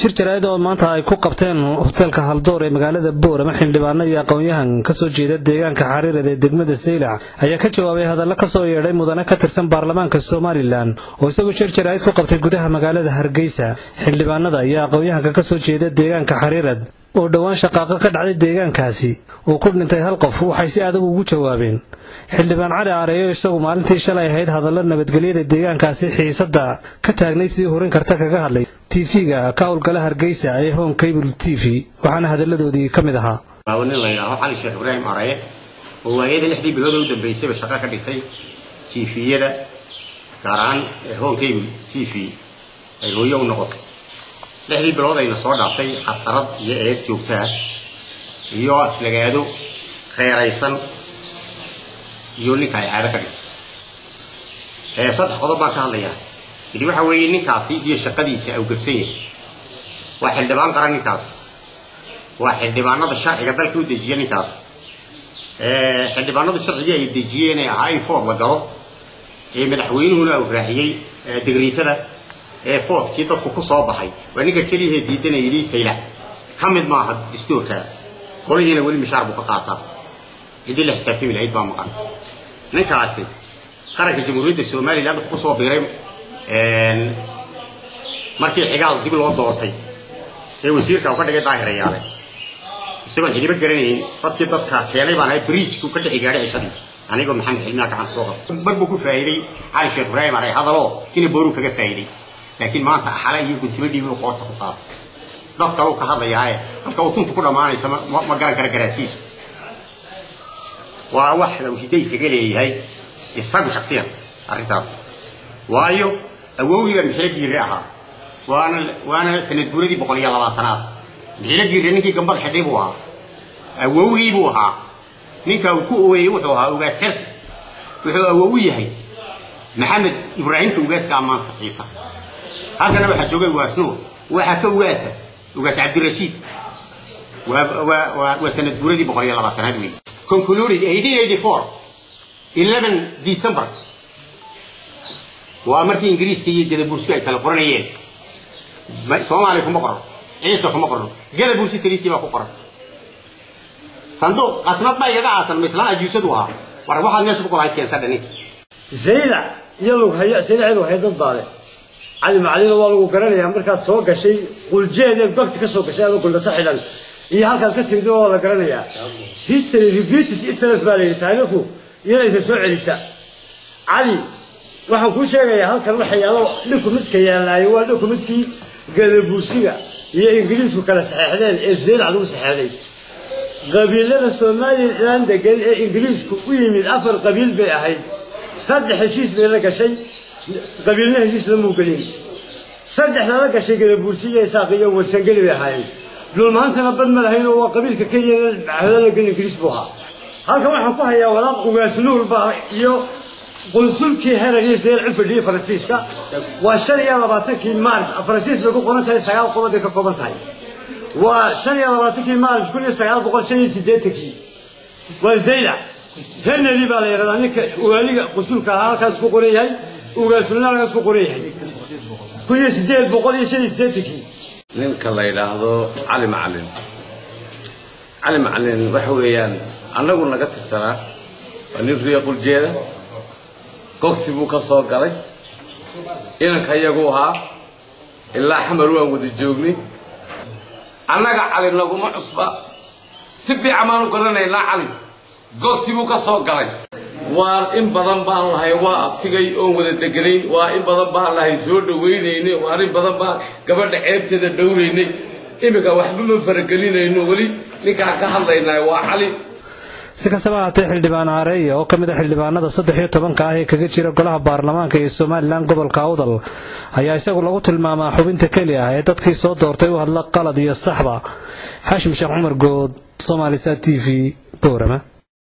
shir jaraa'id oo maanta ay ku qabteen hotelka Haldoor ee magaalada Boorama xildhibaanada iyo aqoon-yahan ka soo jeeda deegaanka Xariirada ee degmada Saylac ayaa ka jawaabay hadallo ka soo yeedhay mudane ka tirsan baarlamaanka Soomaaliland oo isagoo shir jaraa'id ku qabtay gudaha magaalada Hargeysa. Xildhibaanada iyo aqoon-yahanka ka soo jeeda deegaanka Xariirada oo dhawaan shaqaaqa ka dhacday deegaankaasi oo ku dhintay hal qof waxay si adag ugu jawaabeen. xildhibaan Cali Aareeyo isagoo maalintii shalay ahayd hadallo nabadgelyada deegaankaasi xiisadda ka taagnayd si horin karta kaga hadlay TV-ga ka howlgala Hargeysa ee Home Cable TV waxaana hadalladoodii ka mid ahaa nin la yiraahdo Cali Sheekh Ibraahim Aareeyo oo waayada 6 bilood u dambeysay shaqo ka dhigtay TV-yada gaaraan Home Cable TV ay hooyo u noqotay 6 bilood ay soo dhaaftay xasarad iyo eed joogtaa iyo aflagaado khayraaysan iyo ninka ay caada ka dhigtay saddex qodob baan ka hadlayaa idii waxa weeye ninkaasi iyo shaqadiisa ay gafsan yahay waa xildhibaan qaran ninkaas waa xildhibaanada sharciga dalka u dejiya ninkaas xildhibaanada sharciga ay dejiyeen ee ahaa in food la galo ee madaxweynuhuna uu raaciyay digriitada ee foodkii dadku ku soo baxay waa ninka kaliya diidanayay Saylac kamid ma aha dastuurka qoliyana wali mishaar buu ka qaataa idii la xisaabtami lahayd baa maqan ninkaasi qaranka jamhuuriyadda Soomaaliland ku soo biiray markii xigaal dib loo doortay ee wasiirka uu ka dhigay daahirayaale isagoo jiriba garanayay dadka keenay baan ay bridge ku ka dhigi gaaray shaqadii aniga maxamed xilmiya ka soo qabtay barbu ku faa'iiday Cali Sheekh Ibraahim Aareeyo hadalo in booru kaga faa'iiday laakiin maanta xalay iyo guddimadii uu qoorta ku qaatay dadka uu ka hadlayaa halka uu tuntu ku dhamaanaysa ma garan kara garaadkiisa waa wax uu hidaysa galeeyahay isagu shakhsiyan arrintaas waayo awoowiga mixilagii ahaa waana sanad guuradii 120aad mixilagii ninkii gambad xidhay buu ahaa awoowii buu ahaa ninka uu ku ooyay wuxuu ahaa ugaas xirsi wuxuu awoow yahay maxamed ibraahim ugaaska maanta ciisa halkana waxa joogay waasnuur waxa ka ugaas cabdirashiid waa sanad guuradii 120aad weey concluded 1884 11 December وأمريكا إنجليز كي جذب بورسي كلا قرنيين Soomaali kuma qoran ciise kuma qoran gada bulsi tiriiti ba ku qoran sanduuq asnad ma iyaga aasan mislaan ajuusadu aha war waxaad meesha ku qorayd keensan dhani Saylac iyadoo haya Saylac waxay dad baale cali macallin waa lagu garanayaa markaad soo gashay quljeeda goobta ka soo gashay adoo gulata xilan iyo halkaad ka timid waa la garanayaa history repeats itself bale taariikhdu iyadoo soo celisa cali waxaan ku sheegayaa halkan waxa yaalo dukumeedka yaalay waa dukumeedkii gadabuusiga iyo ingiriisku kala saxeexdeen ee Saylac lagu saxeexday qabiilada Soomaaliland degan ee ingiriisku u yimid afar qabiil bay ahayd saddex heshiis bay la gashay qabiilna heshiis la muuqalin saddexda la gashay gadabuusiga ee saaqiyo warsangeli bay ahayd dulmaantana bad ma lahayn oo qabiilka Kenya hadalka ingiriis buu ahaa halkan waxaan ku hayaa walaaq ugaas nuur baa iyo qonsulkii heerayay Saylac fadhiye Faransiiska waa 25 Maarch Faransiis bay ku qoran tahay 9 qodob ka kooban tahay waa 25 Maarch 1980 waa Saylac Henry baa la yiraahdaa ninka waliga qonsulka halkaas ku qoran yahay ugaasuna halkaas ku qoran yahay 1880 ninka la yiraahdo Cali Macallin waxa weeyaan anagu naga tirsanaa nin riiqul jeeda goobtii buu ka soo galay inanka iyagu ahaa ilaa xamar waan wada joognay annaga Cali naguma cusba si fiican aan u garanaynaa Cali goobtii buu ka soo galay waa in badan baan lahay waa abtigay oo wada deganayn waa in badan baan lahay soo dhaweynay waa in badan baan gabadha ceebteeda dhowreynay imika waxba ma faragelinayno wali ninka ka hadlaynaa waa Cali si kastaba haatee xildhibaan Aareeyo oo kamid ah xildhibaanada 13 ah ee kaga jira golaha baarlamaanka ee Soomaaliland gobolka Awdal ayaa isagu lagu tilmaamaa xubinta kaliya ah ee dadkii soo doortay u hadla qalad iyo saxba Hashim Sheekh Umar Good Somali Sat TV Boorama.